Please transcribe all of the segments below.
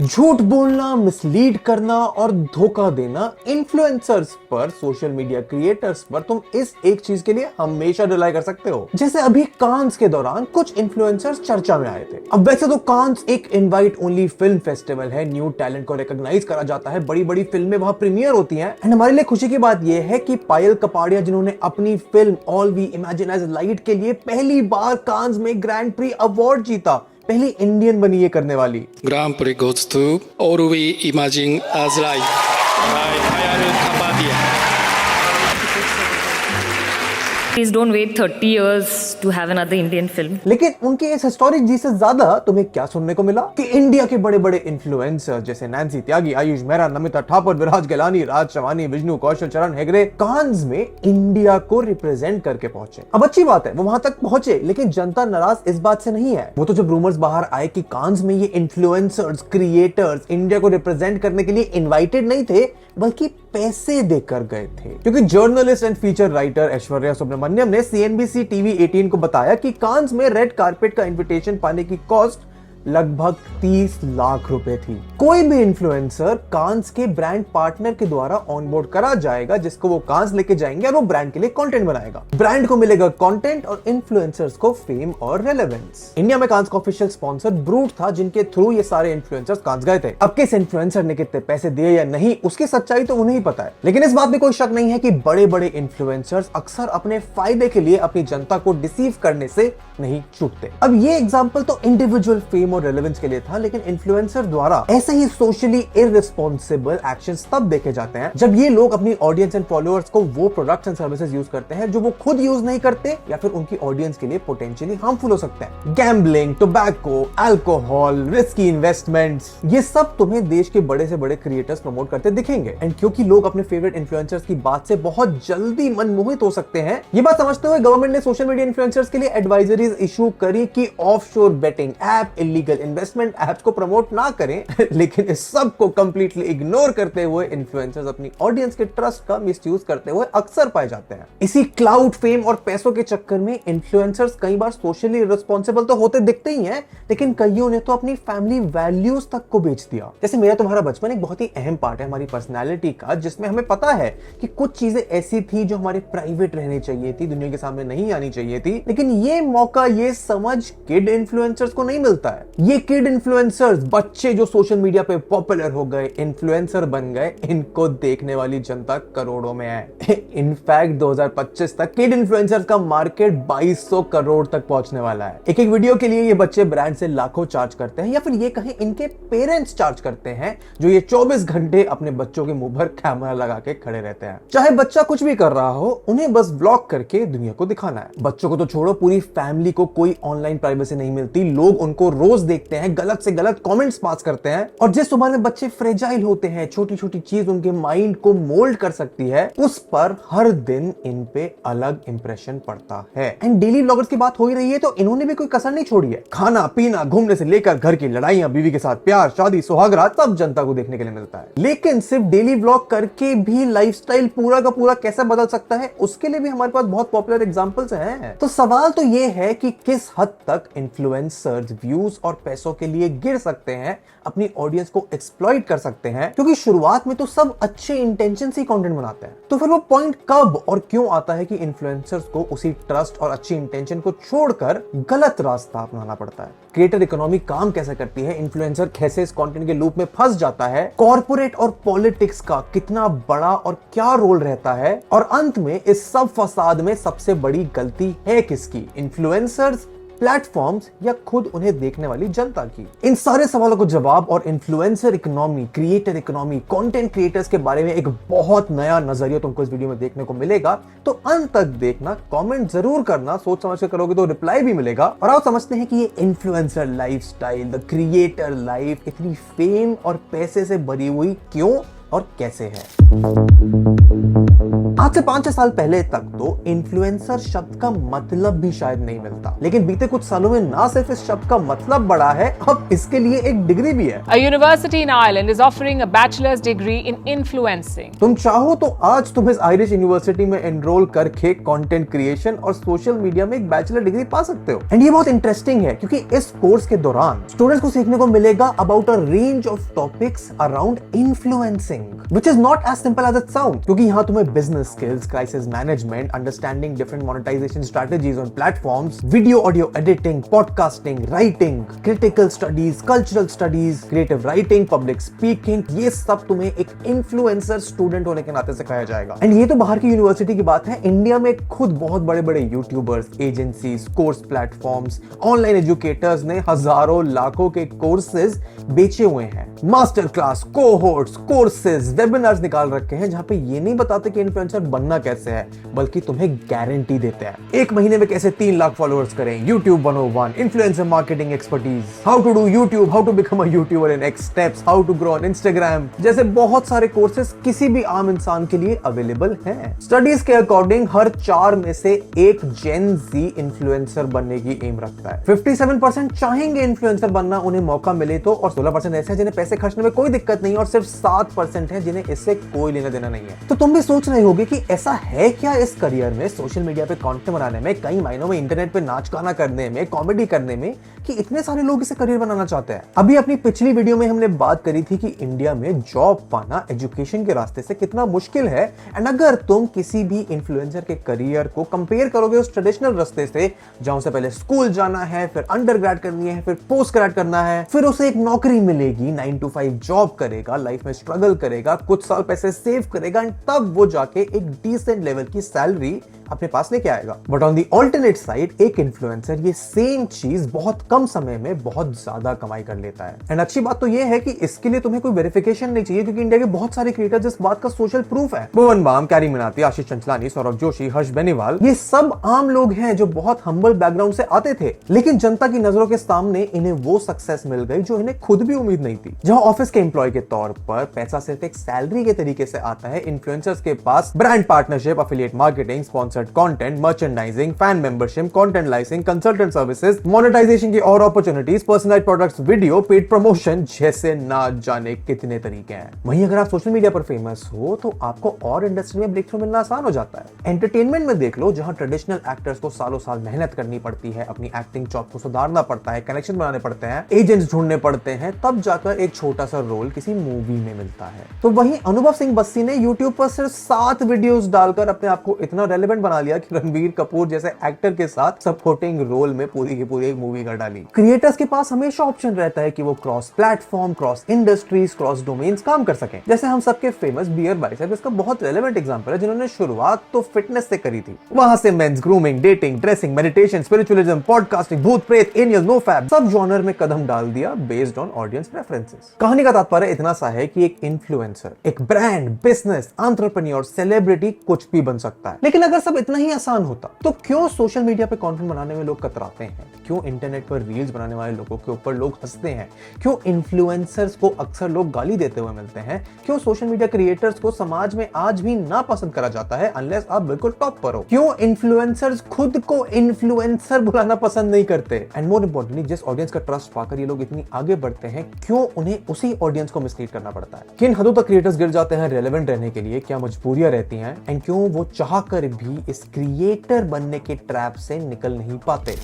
झूठ बोलना, मिसलीड करना और धोखा देना इन्फ्लुएंसर्स पर, सोशल मीडिया क्रिएटर्स पर तुम इस एक चीज के लिए हमेशा रिलाई कर सकते हो। जैसे अभी कांस के दौरान कुछ इन्फ्लुएंसर्स चर्चा में आए थे। अब वैसे तो कांस एक इनवाइट ओनली फिल्म फेस्टिवल है, न्यू टैलेंट को रिकॉग्नाइज करा जाता है, बड़ी बड़ी फिल्में वहां प्रीमियर होती हैं। एंड हमारे लिए खुशी की बात यह है कि पायल कपाड़िया, जिन्होंने अपनी film All We Imagine as Light के लिए पहली बार कांस में ग्रैंड प्री अवार्ड जीता, पहली इंडियन बनी ये करने वाली। Grand Prix goes to All We Imagine as Light by Payal Kapadia. Please don't wait 30 years to have another Indian film. लेकिन उनके इस हिस्टोरिक जी से ज्यादा तुम्हें क्या सुनने को मिला कि इंडिया के बड़े बड़े इन्फ्लुएंसर जैसे नैन्सी त्यागी, आयुष मेहरा, नमिता ठाकुर, विराज गलानी, राज चवानी, विष्णु कौशल, चरण हेगड़े कांस में इंडिया को रिप्रेजेंट करके पहुंचे। अब अच्छी बात है वो वहां तक पहुंचे, लेकिन जनता नाराज इस बात से नहीं है। वो तो जब रूमर्स बाहर आए कि कांस में ये इन्फ्लुएंसर्स, क्रिएटर्स इंडिया को रिप्रेजेंट करने के लिए इन्वाइटेड नहीं थे, बल्कि पैसे देकर गए थे। क्योंकि journalist and feature writer Aishwarya Subramanyam ने CNBC TV 18 को बताया कि कांस में रेड कारपेट का इनविटेशन पाने की कॉस्ट लगभग 30 लाख रुपए थी। कोई भी इन्फ्लुएंसर कांस के ब्रांड पार्टनर के द्वारा ऑनबोर्ड करा जाएगा, जिसको वो कांस लेके जाएंगे और वो ब्रांड के लिए कंटेंट बनाएगा। ब्रांड को मिलेगा कंटेंट और इन्फ्लुएंसर्स को फेम और रेलेवेंस। इंडिया में कांस का ऑफिशियल स्पॉन्सर ब्रूट था, जिनके थ्रू ये सारे इन्फ्लुएंसर्स कांस गए थे। अब किस इन्फ्लुएंसर ने कितने पैसे दिए या नहीं, उसकी सच्चाई तो उन्हें ही पता है। लेकिन इस बात में कोई शक नहीं है कि बड़े बड़े इन्फ्लुएंसर्स अक्सर अपने फायदे के लिए अपनी जनता को डिसीव करने से नहीं चूकते। अब ये एग्जांपल तो इंडिविजुअल फेम और रेलेवेंस के लिए था, लेकिन इन्फ्लुएंसर द्वारा ऐसे ही सोशली इररिस्पॉन्सिबल एक्शंस तब देखे जाते हैं जब ये लोग अपनी ऑडियंस एंड फॉलोअर्स को वो प्रोडक्ट्स एंड सर्विसेज यूज करते हैं जो वो खुद यूज नहीं करते या फिर उनकी ऑडियंस के लिए पोटेंशियली हार्मफुल हो सकते हैं। Gambling, tobacco, alcohol, risky investments, ये सब तुम्हें देश के बड़े से बड़े क्रिएटर्स प्रमोट करते दिखेंगे। एंड क्योंकि लोग अपने फेवरेट इन्फ्लुएंसर्स की बात से बहुत जल्दी मनमोहित हो सकते हैं, ये बात समझते हुए गवर्नमेंट ने सोशल मीडिया इन्फ्लुएंसर्स के लिए एडवाइजरीज इशू करी कि offshore betting app, illegal investment apps को प्रमोट ना करें। लेकिन इस सब को कंप्लीटली इग्नोर करते हुए इन्फ्लुएंसर्स अपनी ऑडियंस के ट्रस्ट का मिसयूज करते हुए अक्सर पाए जाते हैं। इसी क्लाउड, फेम और पैसों के चक्कर में इन्फ्लुएंसर्स कई बार सोशली रिस्पॉन्सिबल तो होते दिखते ही हैं, लेकिन कईयों ने तो अपनी फैमिली वैल्यूज तक को बेच दिया। जैसे मेरा तुम्हारा बचपन एक बहुत ही अहम पार्ट है हमारी पर्सनैलिटी का, जिसमें हमें पता है कि कुछ चीजें ऐसी थी जो हमारे प्राइवेट रहनी चाहिए थी, दुनिया के सामने नहीं आनी चाहिए थी। लेकिन ये मौका, ये समझ किड इन्फ्लुएंसर्स को नहीं मिलता है। ये किड इन्फ्लुएंसर्स, बच्चे जो सोशल मीडिया पे पॉपुलर हो गए, इन्फ्लुएंसर बन गए, इनको देखने वाली जनता करोड़ों में है। इनफैक्ट 2025 तक किड इन्फ्लुएंसर्स का मार्केट 2200 करोड़ तक पहुंचने वाला है। एक एक वीडियो के लिए ये बच्चे ब्रांड से लाखों चार्ज करते हैं, या फिर ये कहें इनके पेरेंट्स चार्ज करते हैं, जो ये 24 घंटे अपने बच्चों के मुंह पर कैमरा लगा के खड़े रहते हैं। चाहे बच्चा कुछ भी कर रहा हो, उन्हें बस ब्लॉग करके दुनिया को दिखाना है। बच्चों को तो छोड़ो, पूरी फैमिली को कोई ऑनलाइन प्राइवेसी नहीं मिलती। लोग उनको रोज देखते हैं, गलत से गलत कमेंट्स पास करते हैं, और जिस उम्र में बच्चे फ्रेजाइल होते हैं, छोटी छोटी चीज उनके माइंड को मोल्ड कर सकती है, उस पर हर दिन इन पे अलग इंप्रेशन पड़ता है। एंड डेली व्लॉगर्स की बात हो ही रही है, तो इन्होंने भी कोई कसर नहीं छोड़ी है। खाना पीना, घूमने से लेकर घर की लड़ाइयां, बीवी के साथ प्यार, शादी, सुहागरात, सब जनता को देखने के लिए मिलता है। लेकिन सिर्फ डेली व्लॉग करके भी लाइफस्टाइल पूरा का पूरा कैसे बदल सकता है, उसके लिए भी हमारे पास बहुत पॉपुलर एग्जांपल्स हैं। तो सवाल तो ये है कि किस हद तक इन्फ्लुएंसर्स व्यूज और पैसों के लिए गिर सकते हैं, अपनी ऑडियंस को एक्सप्लॉइट कर सकते हैं। क्योंकि शुरुआत में तो सब अच्छे इंटेंशन से कंटेंट बनाते हैं, तो फिर वो पॉइंट कब और क्यों आता है कि इन्फ्लुएंसर्स को उसी ट्रस्ट और अच्छी इंटेंशन को छोड़कर गलत रास्ता अपनाना पड़ता है। क्रिएटर इकोनॉमी काम कैसे करती है, इन्फ्लुएंसर कैसे इस कंटेंट के लूप में फंस जाता है, कॉर्पोरेट और पॉलिटिक्स का कितना बड़ा और क्या रोल रहता है, और अंत में इस सब फसाद में सबसे बड़ी गलती है किसकी, इन्फ्लुएंसर्स, प्लेटफॉर्म्स या खुद उन्हें देखने वाली जनता की। इन सारे सवालों को जवाब और influencer economy, creator economy, content creators के बारे में एक बहुत नया नजरिया तुमको इस वीडियो में देखने को मिलेगा। तो अंत तक देखना, कमेंट जरूर करना, सोच समझ कर करोगे तो रिप्लाई भी मिलेगा। और आओ समझते हैं कि ये influencer lifestyle, the creator life इतनी फेम और पैसे से भरी हुई क्यों और कैसे है। आज से 5-6 साल पहले तक तो इन्फ्लुएंसर शब्द का मतलब भी शायद नहीं मिलता, लेकिन बीते कुछ सालों में ना सिर्फ इस शब्द का मतलब बढ़ा है, अब इसके लिए एक डिग्री भी है। A university in Ireland is offering a bachelor's degree in influencing. तुम चाहो तो आज तुम इस आयरिश यूनिवर्सिटी में एनरोल करके कंटेंट क्रिएशन और सोशल मीडिया में एक बैचलर डिग्री पा सकते हो। एंड ये बहुत इंटरेस्टिंग है क्योंकि इस कोर्स के दौरान स्टूडेंट्स को सीखने को मिलेगा about a range of topics around influencing, which is not as simple as it sounds, क्योंकि यहाँ तुम्हें business skills, crisis management, understanding different monetisation strategies on platforms, video audio editing, podcasting, writing, critical studies, cultural studies, creative writing, public speaking, ये सब तुम्हें एक influencer student होने के नाते सिखाया जाएगा। एंड ये तो बाहर की यूनिवर्सिटी की बात है। इंडिया में खुद बहुत बड़े बड़े YouTubers, agencies, course platforms, online educators ने हजारों लाखों के कोर्सेज बेचे हुए हैं। Master class, cohorts, courses, webinars निकाल रखे हैं जहां पे ये नहीं बताते कि इन्फ्लुएंसर बनना कैसे है, बल्कि तुम्हें गारंटी देते हैं 1 महीने में कैसे 3 लाख फॉलोअर्स करें, YouTube 101, influencer marketing expertise, how to do YouTube, how to become a YouTuber in X steps, how to grow on Instagram, जैसे बहुत सारे कोर्सेज किसी भी आम इंसान के लिए अवेलेबल हैं। स्टडीज के अकॉर्डिंग हर 4 में से 1 जेन जी इन्फ्लुएंसर बनने की एम रखता है। 57% चाहेंगे इन्फ्लुएंसर बनना, उन्हें मौका मिले तो, और 16% ऐसे हैं जिन्हें पैसे खर्चने में कोई दिक्कत नहीं, और सिर्फ 7% है जिन्हें इससे कोई लेना देना नहीं है। तो तुम भी सोच रहे होगे कि ऐसा है क्या इस करियर में, सोशल मीडिया पे कंटेंट बनाने में, कई मायनों में इंटरनेट पे नाच गाना करने में, कॉमेडी करने में, कि इतने सारे लोग इसे करियर बनाना चाहते हैं। अभी अपनी पिछली वीडियो में हमने बात करी थी कि इंडिया में जॉब पाना एजुकेशन के रास्ते से कितना मुश्किल है। एंड अगर तुम किसी भी इन्फ्लुएंसर के करियर को कंपेयर करोगे उस ट्रेडिशनल रास्ते से, जहां उसे पहले स्कूल जाना है, फिर अंडर ग्रेड करनी है, फिर पोस्ट ग्रेड करना है, फिर उसे एक नौकरी मिलेगी, 9 to 5 जॉब करेगा, लाइफ में स्ट्रगल करेगा, कुछ साल पैसे सेव करेगा, एंड तब वो जाके एक डिसेंट लेवल की सैलरी अपने पास लेके आएगा। But on the alternate side एक इन्फ्लुएंसर ये सेम चीज बहुत कम समय में बहुत ज्यादा कमाई कर लेता है। एंड अच्छी बात तो ये है कि इसके लिए तुम्हें कोई वेरिफिकेशन नहीं चाहिए, क्योंकि इंडिया के बहुत सारे क्रिएटर्स इस बात का सोशल प्रूफ है। भुवन बाम, कैरी मिनाती, आशीष चंचलानी, सौरभ जोशी, हर्ष बेनीवाल, ये सब आम लोग हैं जो बहुत हम्बल बैकग्राउंड से आते थे, लेकिन जनता की नजरों के सामने इन्हें वो सक्सेस मिल गई जो इन्हें खुद भी उम्मीद नहीं थी। जहां ऑफिस के एम्प्लॉय के तौर पर पैसा सिर्फ एक सैलरी के तरीके से आता है, इन्फ्लुएंसर्स के पास brand partnership, affiliate marketing, sponsored content, merchandising, fan membership, content licensing, consultant services, monetization की और opportunities, personalized products, video, paid promotion जैसे ना जाने कितने तरीके हैं। वहीं अगर आप सोशल मीडिया पर फेमस हो तो आपको और इंडस्ट्री में ब्रेक थ्रू मिलना आसान हो जाता है। एंटरटेनमेंट में देख लो, जहां ट्रेडिशनल एक्टर्स को सालों साल मेहनत करनी पड़ती है, अपनी एक्टिंग चॉप को सुधारना पड़ता है, कनेक्शन बनाने पड़ते हैं, एजेंट्स ढूंढने पड़ते हैं, तब जाकर एक छोटा सा रोल किसी मूवी में मिलता है। तो वहीं अनुभव सिंह बस्सी ने यूट्यूब पर सिर्फ 7 वीडियोस डालकर अपने आप को इतना रेलेवेंट बना लिया कि रणबीर कपूर जैसे एक्टर के साथ सपोर्टिंग रोल में पूरी की पूरी एक मूवी कर डाली। क्रिएटर्स के पास हमेशा ऑप्शन रहता है कि वो cross platform, cross industries, cross domains काम कर सकें। जैसे हम सबके फेमस बियर बाइसेप इसका बहुत रेलेवेंट एग्जांपल है, जिन्होंने शुरुआत तो फिटनेस से करी थी, वहां से mains grooming, dating, dressing, meditation, spiritualism, podcasting, भूत प्रेत, एनियल, नो फैब, सब जॉनर में कदम डाल दिया बेस्ड ऑन ऑडियंस प्रेफरेंसेस। कहानी का तात्पर्य इतना सा है कि एक इन्फ्लुएंसर, एक ब्रांड, बिजनेस, एंटरप्रेन्योर, सेलिब्रिटी कुछ भी बन सकता है। लेकिन अगर सब इतना ही आसान होता तो क्यों सोशल मीडिया पे कंटेंट बनाने में लोग कतराते हैं? क्यों इंटरनेट पर रील्स बनाने वाले लोगों के ऊपर लोग हंसते हैं? क्यों इन्फ्लुएंसर्स को अक्सर लोग गाली देते हुए मिलते हैं? क्यों सोशल मीडिया क्रिएटर्स को समाज में आज भी ना पसंद करा जाता है अनलेस आप बिल्कुल टॉप पर हो? क्यों इन्फ्लुएंसर्स खुद को इन्फ्लुएंसर बुलाना पसंद नहीं करते? एंड मोर इंपॉर्टेंटली, जिस ऑडियंस का ट्रस्ट पाकर ये लोग इतनी आगे बढ़ते हैं, क्यों उन्हें उसी ऑडियंस को मिसलीड करना पड़ता है? किन हदों तक क्रिएटर्स गिर जाते हैं रेलेवेंट रहने के लिए? क्या मजबूरियां रहती हैं? एंड क्यों वो चाहकर भी इस क्रिएटर बनने के ट्रैप से निकल नहीं पाते?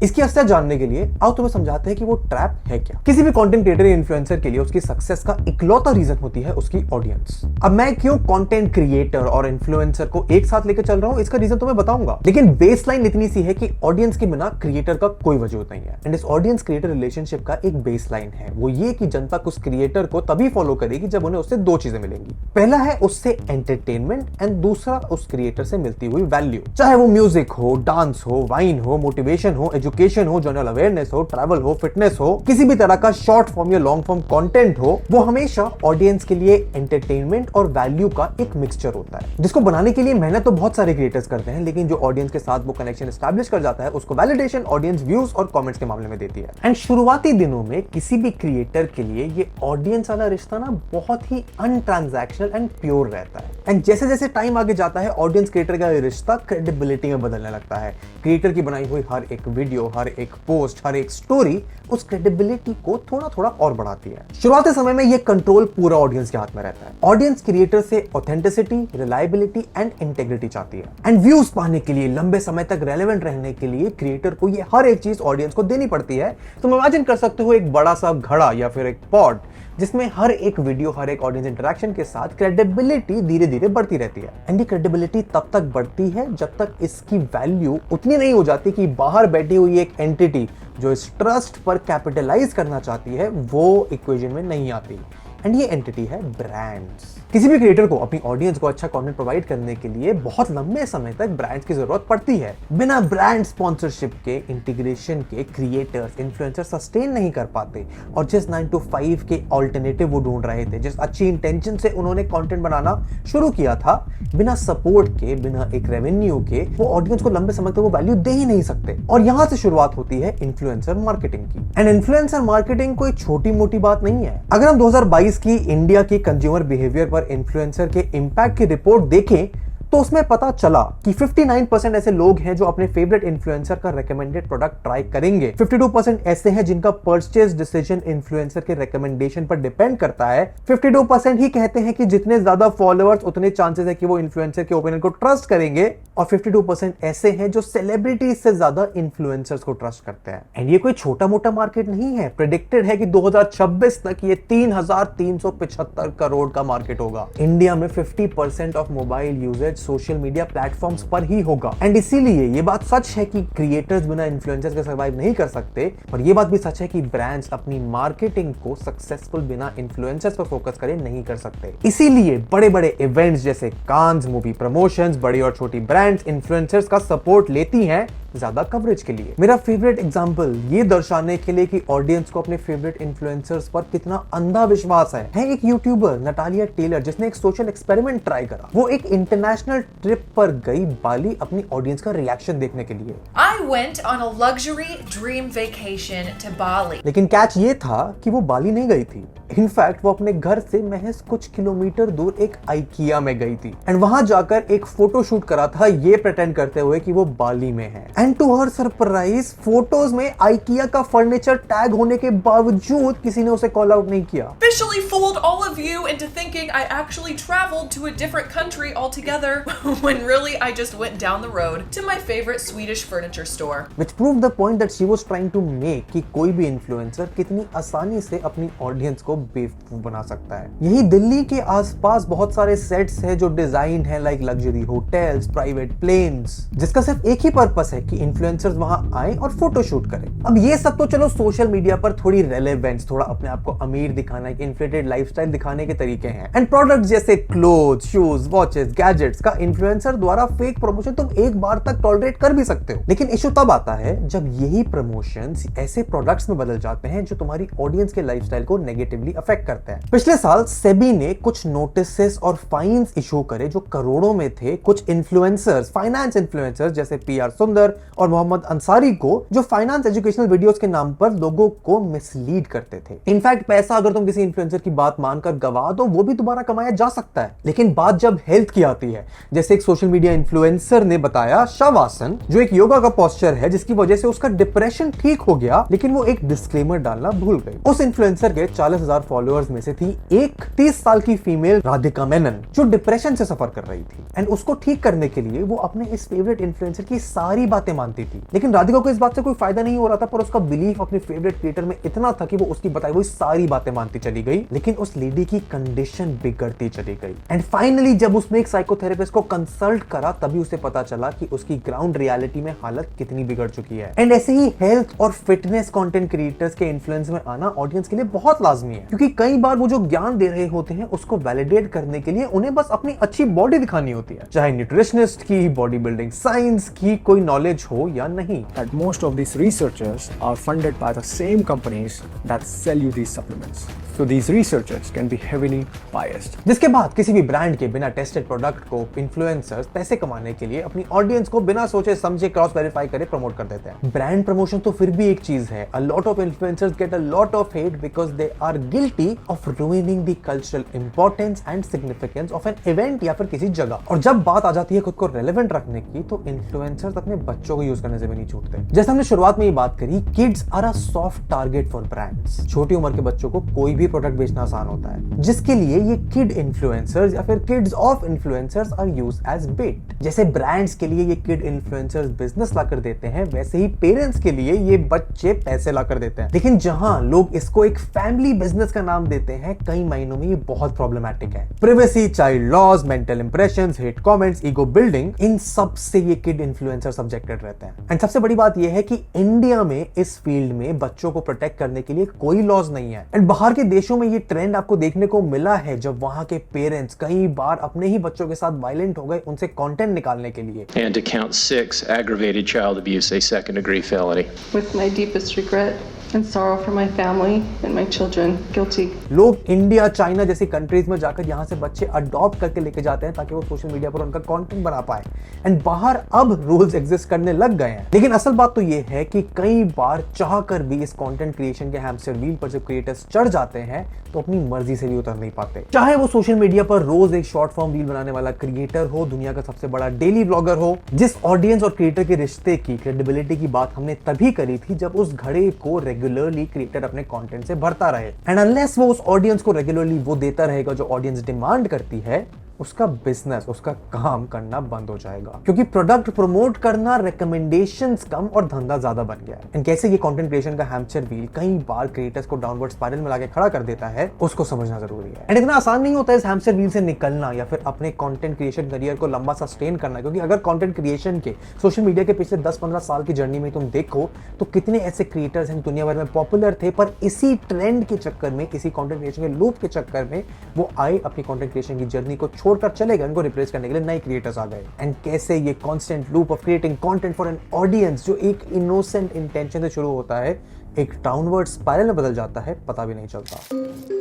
इसकी असलियत जानने के लिए आओ तुम्हें समझाते हैं कि वो ट्रैप है क्या। किसी भी कंटेंट क्रिएटर या इन्फ्लुएंसर के लिए उसकी सक्सेस का इकलौता रीजन होती है उसकी ऑडियंस। अब मैं क्यों कंटेंट क्रिएटर और इन्फ्लुएंसर को एक साथ लेकर चल रहा हूं, इसका रीजन तो मैं बताऊंगा, लेकिन बेसलाइन इतनी सी है कि ऑडियंस के बिना क्रिएटर का कोई वजूद नहीं है। एंड इस ऑडियंस क्रिएटर रिलेशनशिप का एक बेसलाइन है, वो ये कि जनता उस क्रिएटर को तभी फॉलो करेगी जब उन्हें उससे 2 चीजें मिलेंगी। पहला है उससे एंटरटेनमेंट एंड दूसरा उस क्रिएटर से मिलती हुई वैल्यू, चाहे वो म्यूजिक हो, डांस हो, वाइन हो, मोटिवेशन हो, एजुकेशन हो, जनरल अवेयरनेस हो, ट्रैवल हो, फिटनेस हो, किसी भी तरह का शॉर्ट फॉर्म या लॉन्ग फॉर्म कंटेंट हो, वो हमेशा ऑडियंस के लिए एंटरटेनमेंट और वैल्यू का एक मिक्सचर होता है, जिसको बनाने के लिए मेहनत तो बहुत सारे क्रिएटर्स करते हैं, लेकिन जो ऑडियंस के साथ वो कनेक्शन एस्टैब्लिश कर जाता है उसको वैलिडेशन ऑडियंस व्यूज और कमेंट्स के मामले में देती है। एंड शुरुआती दिनों में किसी भी क्रिएटर के लिए ये ऑडियंस वाला रिश्ता ना बहुत ही अनट्रांजैक्शनल एंड प्योर रहता है। एंड जैसे जैसे टाइम आगे जाता है ऑडियंस क्रिएटर का रिश्ता क्रेडिबिलिटी में बदलने लगता है। क्रिएटर की बनाई हुई हर एक वीडियो, हर एक पोस्ट, हर एक स्टोरी उस क्रेडिबिलिटी को थोड़ा थोड़ा और बढ़ाती है। शुरुआती समय में ये कंट्रोल पूरा ऑडियंस के हाथ में रहता है। ऑडियंस क्रिएटर से ऑथेंटिसिटी, रिलायबिलिटी एंड इंटेग्रिटी चाहती है। एंड व्यूज पाने के लिए, लंबे समय तक रेलेवेंट रहने के लिए क्रिएटर को ये हर एक चीज ऑडियंस को देनी पड़ती है। तुम इमेजिन कर सकते हो एक बड़ा सा घड़ा या फिर एक पॉट जिसमें हर एक वीडियो, हर एक ऑडियंस इंटरेक्शन के साथ क्रेडिबिलिटी धीरे धीरे बढ़ती रहती है। एंड ये क्रेडिबिलिटी तब तक बढ़ती है जब तक इसकी वैल्यू उतनी नहीं हो जाती कि बाहर बैठी हुई एक एंटिटी जो इस ट्रस्ट पर कैपिटलाइज करना चाहती है वो इक्वेशन में नहीं आती। एंड ये एंटिटी है ब्रांड्स। किसी भी क्रिएटर को अपनी ऑडियंस को अच्छा कंटेंट प्रोवाइड करने के लिए बहुत लंबे समय तक ब्रांड्स की जरूरत पड़ती है। बिना ब्रांड स्पॉन्सरशिप के, इंटीग्रेशन के क्रिएटर्स, इन्फ्लुएंसर सस्टेन नहीं कर पाते। और जिस 9 to 5 के ऑल्टरनेटिव वो ढूंढ रहे थे, जिस अच्छी इंटेंशन से उन्होंने कंटेंट बनाना शुरू किया था, बिना सपोर्ट के, बिना एक रेवेन्यू के वो ऑडियंस को लंबे समय तक वो वैल्यू दे ही नहीं सकते। और यहां से शुरुआत होती है इन्फ्लुएंसर मार्केटिंग की। एंड इन्फ्लुएंसर मार्केटिंग कोई छोटी मोटी बात नहीं है। अगर हम 2022 की इंडिया की कंज्यूमर बिहेवियर पर इन्फ्लुएंसर के इंपैक्ट की रिपोर्ट देखें तो उसमें पता चला कि 59% ऐसे लोग हैं जो अपने फेवरेट इन्फ्लुएंसर का रेकमेंडेड प्रोडक्ट ट्राई करेंगे। 52% ऐसे हैं जिनका परचेज डिसीजन इन्फ्लुएंसर के रेकमेंडेशन पर डिपेंड करता है। 52% ही कहते हैं कि जितने ज्यादा फॉलोअर्स उतने चांसेस है कि वो इन्फ्लुएंसर के ओपिनियन को ट्रस्ट करेंगे। और 52% ऐसे हैं जो सेलिब्रिटीज से ज्यादा इन्फ्लुएंसर्स को ट्रस्ट करते हैं। एंड ये कोई छोटा मोटा मार्केट नहीं है। प्रेडिक्टेड है कि 2026 तक ये 3,375 करोड़ का मार्केट होगा। इंडिया में 50% of mobile usage social media platforms पर ही होगा। एंड इसीलिए ये बात सच है कि क्रिएटर्स बिना इन्फ्लुएंसर्स के सर्वाइव नहीं कर सकते, और ये बात भी सच है कि ब्रांड्स अपनी मार्केटिंग को सक्सेसफुल बिना इन्फ्लुएंसर्स पर फोकस करे नहीं कर सकते। इसीलिए बड़े बड़े इवेंट्स जैसे कांस मूवी प्रमोशंस, बड़ी और छोटी ब्रांड्स इन्फ्लुएंसर्स का सपोर्ट लेती हैं ज्यादा कवरेज के लिए। मेरा फेवरेट एग्जांपल ये दर्शाने के लिए कि ऑडियंस को अपने फेवरेट इन्फ्लुएंसर्स पर कितना अंधा विश्वास है एक यूट्यूबर नटालिया टेलर, जिसने एक सोशल एक्सपेरिमेंट ट्राई करा। वो एक इंटरनेशनल ट्रिप पर गई बाली अपनी ऑडियंस का रिएक्शन देखने के लिए। I went on a luxury dream vacation to Bali. लेकिन कैच ये था कि वो बाली नहीं गई थी। इनफैक्ट वो अपने घर से महज कुछ किलोमीटर दूर एक आइकिया में गई थी। एंड वहां जाकर एक फोटो शूट करा था ये प्रेटेंड करते हुए कि वो बाली में है। And to her surprise photos में आइकिया का फर्नीचर टैग होने के बावजूद किसी ने उसे कॉल आउट नहीं किया। Officially fooled all of you into thinking I actually traveled to a different country altogether when really I just went down the road to my favorite Swedish furniture store. Which proved the point that she was trying to make कि कोई भी influencer कितनी आसानी से अपनी audience को बेवकूफ बना सकता है। यही दिल्ली के आसपास बहुत सारे सेट्स हैं जो डिजाइन है like luxury hotels, private planes, जिसका सिर्फ एक ही पर्पस है कि इन्फ्लुएंसर्स वहां आए और फोटो शूट करें। अब ये सब तो चलो सोशल मीडिया पर थोड़ी रेलेवेंस, थोड़ा अपने आप को अमीर दिखाना, एक इन्फ्लेटेड लाइफस्टाइल दिखाने के तरीके हैं। एंड प्रोडक्ट्स जैसे क्लोथ्स, शूज, वॉचेस, गैजेट्स का इन्फ्लुएंसर द्वारा फेक प्रमोशन तुम एक बार तक टॉलरेट कर भी सकते हो। लेकिन इशू तब आता है जब यही प्रमोशंस ऐसे प्रोडक्ट्स में बदल जाते हैं जो तुम्हारी ऑडियंस के लाइफस्टाइल को नेगेटिवली अफेक्ट करते हैं। पिछले साल सेबी ने कुछ नोटिसेस और फाइन्स इशू करे जो करोड़ों में थे कुछ इन्फ्लुएंसर्स, फाइनेंस इन्फ्लुएंसर्स जैसे पीआर सुंदर और मोहम्मद अंसारी को, जो फाइनेंस एजुकेशनल वीडियोस के नाम पर लोगों को मिसलीड करते थे। इनफैक्ट पैसा अगर तुम किसी इन्फ्लुएंसर की बात मानकर गवा दो वो भी दोबारा कमाया जा सकता है। लेकिन बात जब हेल्थ की आती है, जैसे एक सोशल मीडिया इन्फ्लुएंसर ने बताया शवासन, जो एक योगा का पोस्चर है जिसकी वजह से उसका डिप्रेशन ठीक हो गया, लेकिन वो एक डिस्क्लेमर डालना भूल गई। उस इन्फ्लुएंसर के 40,000 फॉलोअर्स में से थी एक 30 साल की फीमेल राधिका मेनन जो डिप्रेशन से सफर कर रही थी। एंड उसको ठीक करने के लिए वो अपने इस फेवरेट इन्फ्लुएंसर की सारी बातें मानती थी। लेकिन राधिका को इस बात से कोई फायदा नहीं हो रहा था, पर उसका बिलीफ अपने फेवरेट क्रिएटर में इतना था कि वो उसकी बताई हुई सारी बातें मानती चली गई। लेकिन उस लेडी की कंडीशन बिगड़ती चली गई। एंड फाइनली जब उसने एक साइकोथेरेपिस्ट को कंसल्ट करा तभी उसे पता चला कि उसकी ग्राउंड रियलिटी में हालत कितनी बिगड़ चुकी है। एंड ऐसे ही हेल्थ और फिटनेस कंटेंट क्रिएटर्स के इन्फ्लुएंस में आना ऑडियंस के लिए बहुत लाजमी है, क्योंकि कई बार वो जो ज्ञान दे रहे होते हैं उसको वैलिडेट करने के लिए उन्हें बस अपनी अच्छी बॉडी दिखानी होती है, चाहे न्यूट्रिशनिस्ट की, बॉडी बिल्डिंग साइंस की कोई नॉलेज हो या नहीं। That most of these researchers are funded by the same companies that sell you these supplements. So these researchers can be heavily biased. जिसके बाद किसी भी ब्रांड के बिना टेस्टेड प्रोडक्ट को इन्फ्लुएंसर्स पैसे कमाने के लिए अपनी ऑडियंस को बिना सोचे समझे क्रॉस वेरीफाई करे प्रमोट कर देते हैं। ब्रांड प्रमोशन तो फिर भी एक चीज है, a lot of influencers get a lot of hate because they are guilty of ruining the cultural importance and significance of an event या फिर किसी जगह। और जब बात आ जाती है खुद को रेलेवेंट रखने की, तो इन्फ्लुएंसर्स अपने बच्चों को यूज करने से भी नहीं छूटते। जैसे हमने शुरुआत में ये बात करी, kids are a soft target for brands. छोटी उम्र के बच्चों को कोई भी प्रोडक्ट बेचना आसान होता है, जिसके लिए ये किड इन्फ्लुएंसर्स या फिर kids of influencers are used as bait. जैसे ब्रांड्स के लिए ये किड इन्फ्लुएंसर्स बिजनेस ला कर देते हैं, वैसे ही पेरेंट्स के लिए ये बच्चे पैसे ला कर देते हैं। लेकिन जहां लोग इसको एक फैमिली बिजनेस का नाम देते हैं, कई मायनों में ये बहुत प्रॉब्लमैटिक है। Privacy, child laws, mental impressions, hate comments, ego building, इन सब से ये किड इन्फ्लुएंसर सब्जेक्टेड रहते हैं। एंड सबसे बड़ी बात ये है कि इंडिया में इस फील्ड में बच्चों को प्रोटेक्ट करने के लिए कोई लॉज नहीं है। एंड बाहर के देशों में ये ट्रेंड आपको देखने को मिला है, जब वहां के पेरेंट्स कई बार अपने ही बच्चों के साथ वायलेंट हो गए उनसे कंटेंट निकालने के लिए। And to count 6 aggravated child abuse, a second-degree felony. With my deepest regret and sorrow for my family and my children, guilty. लोग इंडिया, चाइना जैसी कंट्रीज में जाकर यहाँ से बच्चे अडॉप्ट करके लेके जाते हैं ताकि वो सोशल मीडिया पर उनका कंटेंट बना पाए। एंड बाहर अब रूल्स एग्जिस्ट करने लग गए हैं। लेकिन असल बात तो ये है कि कई बार चाहकर भी इस कंटेंट क्रिएशन के हैमस्टर व्हील पर जब क्रिएटर्स चढ़ जाते हैं तो अपनी मर्जी से भी उतर नहीं पाते। चाहे वो सोशल मीडिया पर रोज एक शॉर्ट फॉर्म रील बनाने वाला क्रिएटर हो, दुनिया का सबसे बड़ा डेली ब्लॉगर हो। जिस ऑडियंस और क्रिएटर के रिश्ते की, क्रेडिबिलिटी की बात हमने तभी करी थी जब उस घड़े को रेगुलरली क्रिएटर अपने कंटेंट से भरता रहे। एंड अनलेस वो उस ऑडियंस को रेगुलरली वो देता रहेगा जो ऑडियंस डिमांड करती है, उसका बिजनेस, उसका काम करना बंद हो जाएगा, क्योंकि प्रोडक्ट प्रमोट करना, रिकमेंडेशंस कम और धंधा ज्यादा बन गया है। एंड कैसे ये कंटेंट क्रिएशन का हैमस्टर व्हील कई बार क्रिएटर्स को डाउनवर्ड स्पाइरल में लाके खड़ा कर देता है, उसको समझना जरूरी है। एंड इतना आसान नहीं होता है इस हैमस्टर व्हील से निकलना या फिर अपने कंटेंट क्रिएशन करियर को लंबा सस्टेन करना, क्योंकि अगर कंटेंट क्रिएशन के सोशल मीडिया के पिछले 10-15 साल की जर्नी में तुम देखो तो कितने ऐसे क्रिएटर्स हैं दुनिया भर में पॉपुलर थे, पर इसी ट्रेंड के चक्कर में, इसी कंटेंट क्रिएशन के लूप के चक्कर में वो आए, अपनी कंटेंट क्रिएशन की जर्नी को छोड़कर चले गए, उनको रिप्लेस करने के लिए नए क्रिएटर्स आ गए। एंड कैसे ये constant loop of creating content for an audience जो एक इनोसेंट इंटेंशन से शुरू होता है, एक डाउनवर्ड स्पाइरल में बदल जाता है, पता भी नहीं चलता।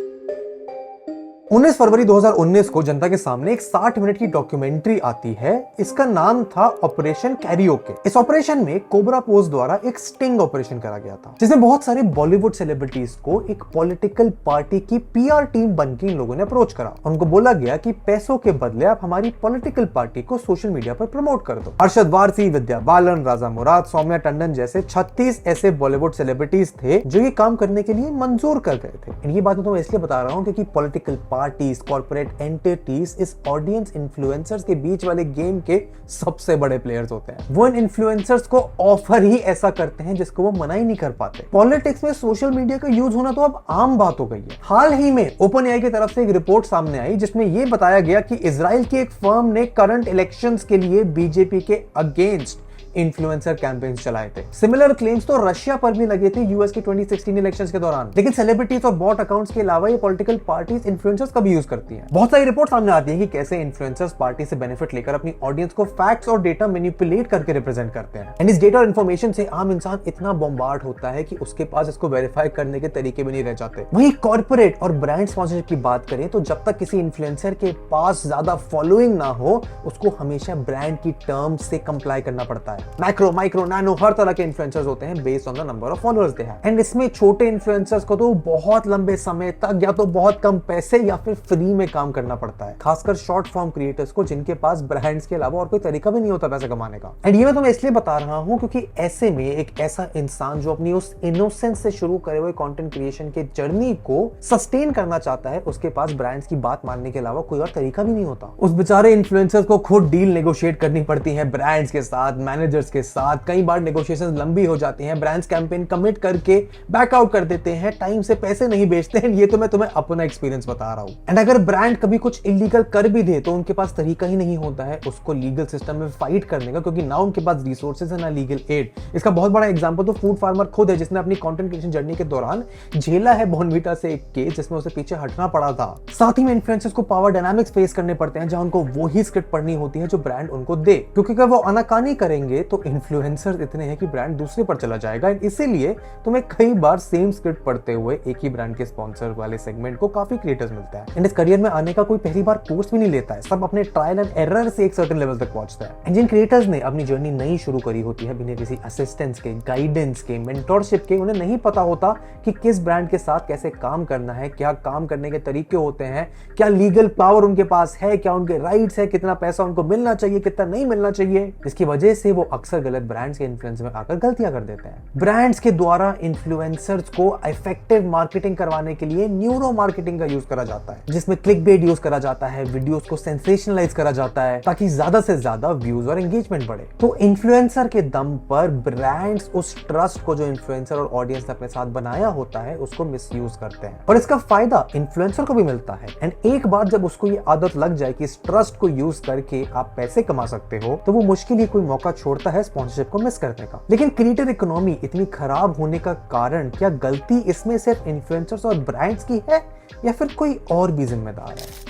19 फरवरी 2019 को जनता के सामने एक 60 मिनट की डॉक्यूमेंट्री आती है। इसका नाम था ऑपरेशन कैरियोके। इस ऑपरेशन में कोबरा पोस्ट द्वारा एक स्टिंग ऑपरेशन करा गया था, जिसमें बहुत सारे बॉलीवुड सेलिब्रिटीज को एक पॉलिटिकल पार्टी की पीआर टीम बनकर इन लोगों ने अप्रोच करा। उनको बोला गया कि पैसों के बदले आप हमारी पॉलिटिकल पार्टी को सोशल मीडिया पर प्रमोट कर दो। अरशद वारसी, विद्या बालन, राजा मुराद, सौम्या टंडन जैसे 36 ऐसे बॉलीवुड सेलिब्रिटीज थे जो ये काम करने के लिए मंजूर कर गए थे। ये बात मैं तुम्हें इसलिए बता रहा हूँ क्योंकि पॉलिटिकल पार्टीज, कॉर्पोरेट एंटिटीज इस ऑडियंस इन्फ्लुएंसर्स के बीच वाले गेम के सबसे बड़े प्लेयर्स होते हैं। वो इन इन्फ्लुएंसर्स को ऑफर ही ऐसा करते हैं जिसको वो मना ही नहीं कर पाते। पॉलिटिक्स में सोशल मीडिया का यूज होना तो अब आम बात हो गई है। हाल ही में ओपन एआई की तरफ से एक रिपोर्ट सामने आई जिसमें यह बताया गया कि इजराइल की एक फर्म ने करंट इलेक्शंस के लिए बीजेपी के अगेंस्ट इन्फ्लुएंसर कैंपेन्स चलाए थे। सिमिलर क्लेम्स तो रशिया पर भी लगे थे यूएस के 2016 इलेक्शंस के दौरान। लेकिन सेलिब्रिटीज और बॉट अकाउंट्स के अलावा ये पॉलिटिकल पार्टीज इन्फ्लुएंसर्स का भी यूज करती हैं। बहुत सारी रिपोर्ट सामने आती है कि कैसे इन्फ्लुएंसर्स पार्टी से बेनिफिट लेकर अपनी ऑडियंस को फैक्ट्स और डेटा मैनिपुलेट करके रिप्रेजेंट करते हैं। एंड इस डेटा और इन्फॉर्मेशन से आम इंसान इतना बॉम्बार्ड होता है कि उसके पास इसको वेरीफाई करने के तरीके भी नहीं रह जाते। वहीं कॉर्पोरेट और ब्रांड स्पॉन्सरशिप की बात करें तो जब तक किसी इन्फ्लुएंसर के पास ज्यादा फॉलोइंग ना हो, उसको हमेशा ब्रांड की टर्म्स से कंप्लाई करना पड़ता है। मैक्रो, माइक्रो, नैनो, हर तरह के इन्फ्लुएंसर्स होते हैं based on the number of followers they have. And इसमें छोटे इन्फ्लुएंसर्स को तो बहुत लंबे समय तक या तो बहुत कम पैसे या फिर फ्री में काम करना पड़ता है, खासकर शॉर्ट फॉर्म क्रिएटर्स को जिनके पास ब्रांड्स के अलावा और कोई तरीका भी नहीं होता पैसे कमाने का। एंड ये मैं तुम्हें इसलिए बता रहा हूं क्योंकि ऐसे में एक ऐसा इंसान जो अपनी उस इनोसेंस से शुरू करे हुए कंटेंट क्रिएशन के जर्नी को सस्टेन करना चाहता है, उसके पास ब्रांड्स की बात मानने के अलावा कोई और तरीका भी नहीं होता। उस बेचारे इन्फ्लुएंसर्स को खुद डील नेगोशिएट करनी पड़ती है ब्रांड्स के साथ, मैनेज मैनेजर्स के साथ, कई बार नेगोशिएशंस लंबी हो जाती हैं, ब्रांड्स कैंपेन कमिट करके बैक आउट कर देते हैं, टाइम से पैसे नहीं बेचते हैं। ये तो मैं तुम्हें अपना एक्सपीरियंस बता रहा हूं। एंड अगर ब्रांड कभी कुछ इलीगल कर भी दे तो उनके पास तरीका ही नहीं होता है उसको लीगल सिस्टम में फाइट करने का, क्योंकि ना उनके पास रिसोर्सेज है ना लीगल एड। इसका बहुत बड़ा एग्जांपल तो फूड फार्मर खुद है, जिसने अपनी कंटेंट क्रिएशन जर्नी के दौरान झेला है बॉर्नविटा से एक केस जिसमें उसे पीछे हटना पड़ा था। साथ ही में इन्फ्लुएंसर्स को पावर डायनामिक्स फेस करने पड़ते हैं, जहां उनको वो ही स्क्रिप्ट पढ़नी होती है जो ब्रांड उनको दे, क्योंकि अगर वो आनाकानी करेंगे तो इन्फ्लुएंसर्स इतने हैं कि ब्रांड दूसरे पर चला जाएगा। इसीलिए तुम्हें कई बार सेम स्क्रिप्ट पढ़ते हुए एक ही ब्रांड के स्पॉन्सर वाले सेगमेंट को काफी क्रिएटर्स मिलता है। एंड इस करियर में आने का कोई पहली बार कोर्स भी नहीं लेता है, सब अपने ट्रायल एंड एरर से एक सर्टेन लेवल तक पहुंचता है। एंड जिन क्रिएटर्स ने अपनी जर्नी नई शुरू करी होती है बिना किसी असिस्टेंस के, गाइडेंस के, मेंटोरशिप के, उन्हें नहीं पता होता कि किस ब्रांड के साथ कैसे काम करना है, क्या काम करने के तरीके होते हैं, क्या लीगल पावर उनके पास है, क्या उनके राइट्स है, कितना पैसा उनको मिलना चाहिए, कितना नहीं मिलना चाहिए। इसकी वजह से वो अक्सर गलत ब्रांड्स के इन्फ्लुएंस में आकर गलतियां कर देते हैं। ब्रांड्स के द्वारा इन्फ्लुएंसर्स को इफेक्टिव मार्केटिंग करवाने के लिए न्यूरो मार्केटिंग का यूज करा जाता है, जिसमें क्लिकबेट यूज करा जाता है, वीडियोस को सेंसेशनलाइज करा जाता है ताकि ज्यादा से ज्यादा व्यूज और एंगेजमेंट बढ़े। तो इन्फ्लुएंसर के दम पर ब्रांड्स उस ट्रस्ट को जो इन्फ्लुएंसर और ऑडियंस ने अपने साथ बनाया होता है उसको मिसयूज करते हैं, और इसका फायदा इन्फ्लुएंसर को भी मिलता है। एंड एक बार जब उसको ये आदत लग जाए कि इस ट्रस्ट को यूज करके आप पैसे कमा सकते हो, तो वो मुश्किल ही कोई मौका छोड़ता है स्पॉन्सरशिप को मिस करने का। लेकिन क्रिएटर इकोनॉमी इतनी खराब होने का कारण क्या गलती इसमें सिर्फ इन्फ्लुएंसर्स और ब्रांड्स की है या फिर कोई और भी जिम्मेदार है?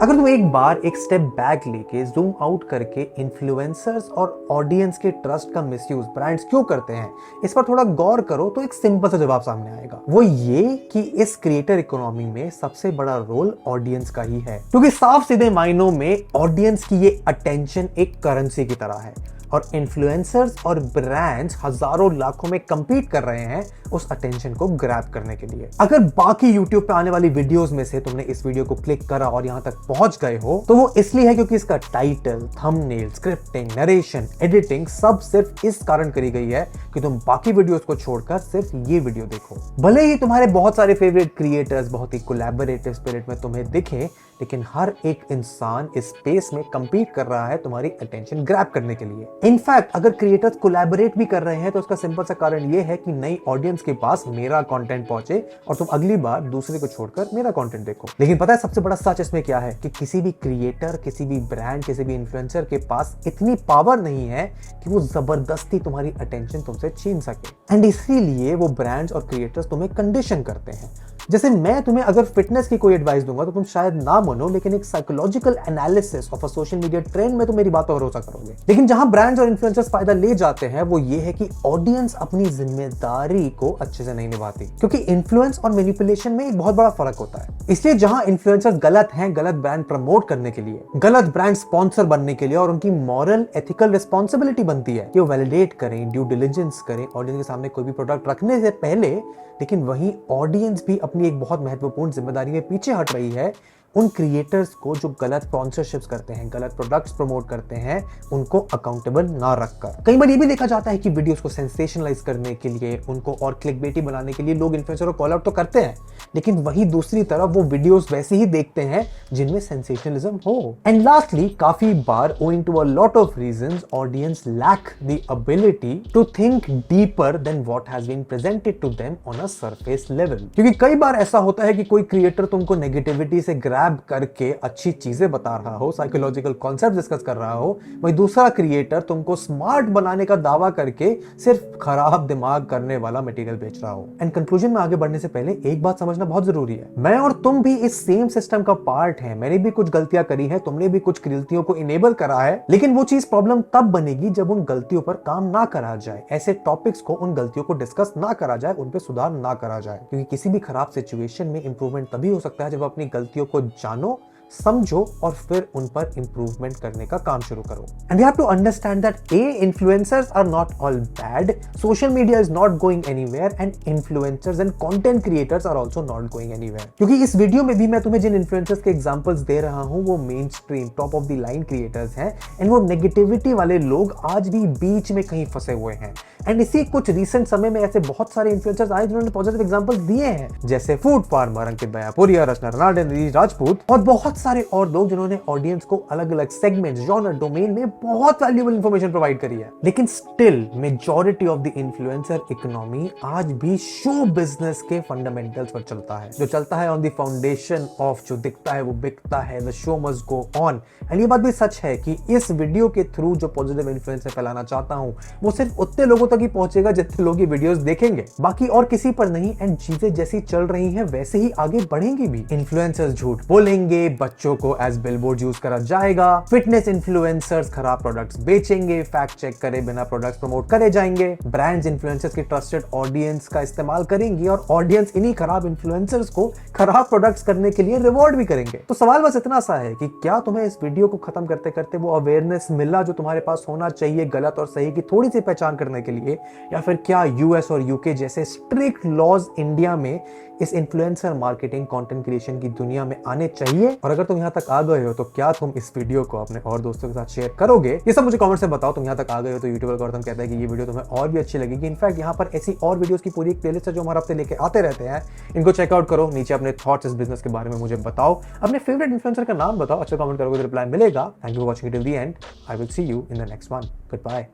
अगर तुम एक बार एक स्टेप बैक लेके जूम आउट करके इन्फ्लुएंसर्स और ऑडियंस के ट्रस्ट का मिसयूज ब्रांड्स क्यों करते हैं इस पर थोड़ा गौर करो तो एक सिंपल सा जवाब सामने आएगा। वो ये कि इस क्रिएटर इकोनॉमी में सबसे बड़ा रोल ऑडियंस का ही है, क्योंकि साफ सीधे मायनों में ऑडियंस की ये अटेंशन एक करेंसी की तरह है और इन्फ्लुएंसर्स और ब्रांड्स हजारों लाखों में कंपीट कर रहे हैं उस अटेंशन को ग्रैब करने के लिए। अगर बाकी यूट्यूब पे आने वाली वीडियोस में से तुमने इस वीडियो को क्लिक करा और यहां तक पहुंच गए हो तो वो इसलिए है क्योंकि इसका title, thumbnail, scripting, narration, editing सब सिर्फ इस कारण करी गई है कि तुम बाकी वीडियोस को छोड़कर सिर्फ ये वीडियो देखो। भले ही तुम्हारे बहुत सारे फेवरेट क्रिएटर्स बहुत ही कोलैबोरेटिव स्पिरिट में तुम्हें दिखे, लेकिन हर एक इंसान इस स्पेस में कंपीट कर रहा है तुम्हारी अटेंशन ग्रैब करने के लिए। इनफैक्ट अगर क्रिएटर्स कोलैबोरेट भी कर रहे हैं तो उसका सिंपल सा कारण यह है कि नई ऑडियंस के पास मेरा कंटेंट पहुंचे और तुम अगली बार दूसरे को छोड़कर मेरा कंटेंट देखो। लेकिन पता है सबसे बड़ा सच इसमें क्या है कि किसी भी क्रिएटर, किसी भी ब्रांड, किसी भी इन्फ्लुएंसर के पास इतनी पावर नहीं है कि वो जबरदस्ती तुम्हारी अटेंशन तुमसे छीन सके। एंड इसीलिए वो ब्रांड्स और क्रिएटर्स तुम्हें कंडीशन करते हैं। जैसे मैं तुम्हें अगर फिटनेस की कोई एडवाइस दूंगा तो तुम शायद ना मानो, लेकिन एक psychological analysis of a social media trend में तो मेरी बात पर भरोसा करोगे। लेकिन जहां ब्रांड्स और इन्फ्लुएंसर्स फायदा ले जाते हैं वो ये है कि ऑडियंस अपनी जिम्मेदारी को अच्छे से नहीं निभाती, क्योंकि इन्फ्लुएंस और मैनिपुलेशन में एक बहुत बड़ा फर्क होता है। इसलिए जहां इन्फ्लुएंसर्स गलत हैं गलत ब्रांड प्रमोट करने के लिए, गलत ब्रांड स्पॉन्सर बनने के लिए, और उनकी मॉरल एथिकल रिस्पॉन्सिबिलिटी बनती है कि वो वैलिडेट करें, ड्यू डिलिजेंस करें ऑडियंस के सामने कोई भी प्रोडक्ट रखने से पहले, लेकिन वहीं ऑडियंस भी अपनी एक बहुत महत्वपूर्ण जिम्मेदारी में पीछे हट रही है उन क्रिएटर्स को जो गलत स्पॉन्सरशिप्स करते हैं, गलत प्रोडक्ट्स प्रमोट करते हैं, उनको अकाउंटेबल ना रखकर। कई बार ये भी देखा जाता है कि वीडियोस को सेंसेशनलाइज करने के लिए, उनको और क्लिकबेटी बनाने के लिए लोग इन्फ्लुएंसर को कॉल आउट तो करते हैं, लेकिन वहीं दूसरी तरफ वो वीडियोस वैसे ही देखते हैं जिनमें सेंसेशनलिज्म हो। एंड लास्टली काफी बार owing to a lot of reasons audience lack the ability to think deeper than what has been presented to them on a surface level. क्योंकि कई बार ऐसा होता है कि कोई क्रिएटर तुमको नेगेटिविटी से ग्रैब करके अच्छी चीजें बता रहा हो, साइकोलॉजिकल कॉन्सेप्ट डिस्कस कर रहा हो, वहीं दूसरा क्रिएटर तुमको स्मार्ट बनाने का दावा करके सिर्फ खराब दिमाग करने वाला मटेरियल बेच रहा हो। एंड कंक्लूजन में आगे बढ़ने से पहले एक बात समझना बहुत जरूरी है, मैं और तुम भी इस सेम सिस्टम का पार्ट है। मैंने भी कुछ गलतियां करी हैं, तुमने भी कुछ गलतियों को इनेबल करा है, लेकिन वो चीज प्रॉब्लम तब बनेगी जब उन गलतियों पर काम ना करा जाए, ऐसे टॉपिक्स को, उन गलतियों को डिस्कस ना करा जाए, उन पे सुधार ना करा जाए। क्योंकि किसी भी खराब सिचुएशन में इंप्रूवमेंट तभी हो सकता है जब अपनी गलतियों को जानो, समझो और फिर उन पर इंप्रूवमेंट करने का काम शुरू करो। And you have to understand that influencers are not all bad, social media is not going anywhere, and influencers and content creators are also not going anywhere. क्योंकि इस वीडियो में भी मैं तुम्हें जिन इन्फ्लुएंसर्स के एग्जांपल्स दे रहा हूं वो main stream top of the line creators हैं, एंड वो नेगेटिविटी वाले लोग आज भी बीच में कहीं फंसे हुए हैं। एंड इसी कुछ रिसेंट समय में ऐसे बहुत सारे इन्फ्लुएंसर्स आए जिन्होंने पॉजिटिव एग्जांपल्स दिए हैं, जैसे फूड फार्मर, अंकित दयापुरिया, रचना रनाडे, नीरज राजपूत और बहुत बहुत सारे और लोग जिन्होंने ऑडियंस को अलग अलग सेगमेंट, जॉनर, डोमेन में बहुत वैल्यूएबल इंफॉर्मेशन प्रोवाइड करी है। लेकिन still majority of the influencer economy आज भी शो बिजनेस के फंडामेंटल्स पर चलता है, जो चलता है ऑन द फाउंडेशन ऑफ जो दिखता है वो बिकता है, the show must go on. And ये बात भी सच है कि इस वीडियो के थ्रू जो पॉजिटिव इन्फ्लुएंस फैलाना चाहता हूं वो सिर्फ उतने लोगों तक ही पहुंचेगा जितने लोग ये वीडियोस देखेंगे, बाकी और किसी पर नहीं। एंड चीजें जैसी चल रही हैं वैसे ही आगे बढ़ेंगी भी। इन्फ्लुएंसर्स झूठ बोलेंगे, बच्चों को एज बिलबोर्ड यूज करा जाएगा, फिटनेस इन्फ्लुएंसर्स खराब प्रोडक्ट्स बेचेंगे, फैक्ट चेक करे बिना प्रोडक्ट्स प्रमोट करे जाएंगे, ब्रांड्स इन्फ्लुएंसर्स की ट्रस्टेड ऑडियंस का इस्तेमाल करेंगी और ऑडियंस इन्हीं खराब इन्फ्लुएंसर्स को खराब प्रोडक्ट्स करने के लिए रिवॉर्ड भी करेंगे। तो सवाल बस इतना सा है कि क्या तुम्हें इस वीडियो को खत्म करते करते वो अवेयरनेस मिला जो तुम्हारे पास होना चाहिए गलत और सही की थोड़ी सी पहचान करने के लिए, या फिर क्या यूएस और यूके जैसे स्ट्रिक्ट लॉज इंडिया में इस इन्फ्लुएंसर मार्केटिंग कंटेंट क्रिएशन की दुनिया में आने चाहिए? और अगर तुम यहां तक आ गए हो तो क्या तुम इस वीडियो को अपने और दोस्तों के साथ शेयर करोगे? ये सब मुझे कमेंट से बताओ। तुम यहां तक आ गए हो तो यूट्यूब एल्गोरिथम कहता है कि ये वीडियो तुम्हें और भी अच्छी लगेगी। इनफैक्ट यहां पर ऐसी और वीडियोस की पूरी एक प्लेलिस्ट है जो हमारे हफ्ते लेके आते रहते हैं, इनको चेकआउट करो। नीचे अपने थॉट्स इस बिजनेस के बारे में मुझे बताओ, अपने फेवरेट इन्फ्लुएंसर का नाम बताओ, अच्छा कमेंट करोगे तो रिप्लाई मिलेगा। Thank you for watching till the end. I will see you in the next one. Good bye.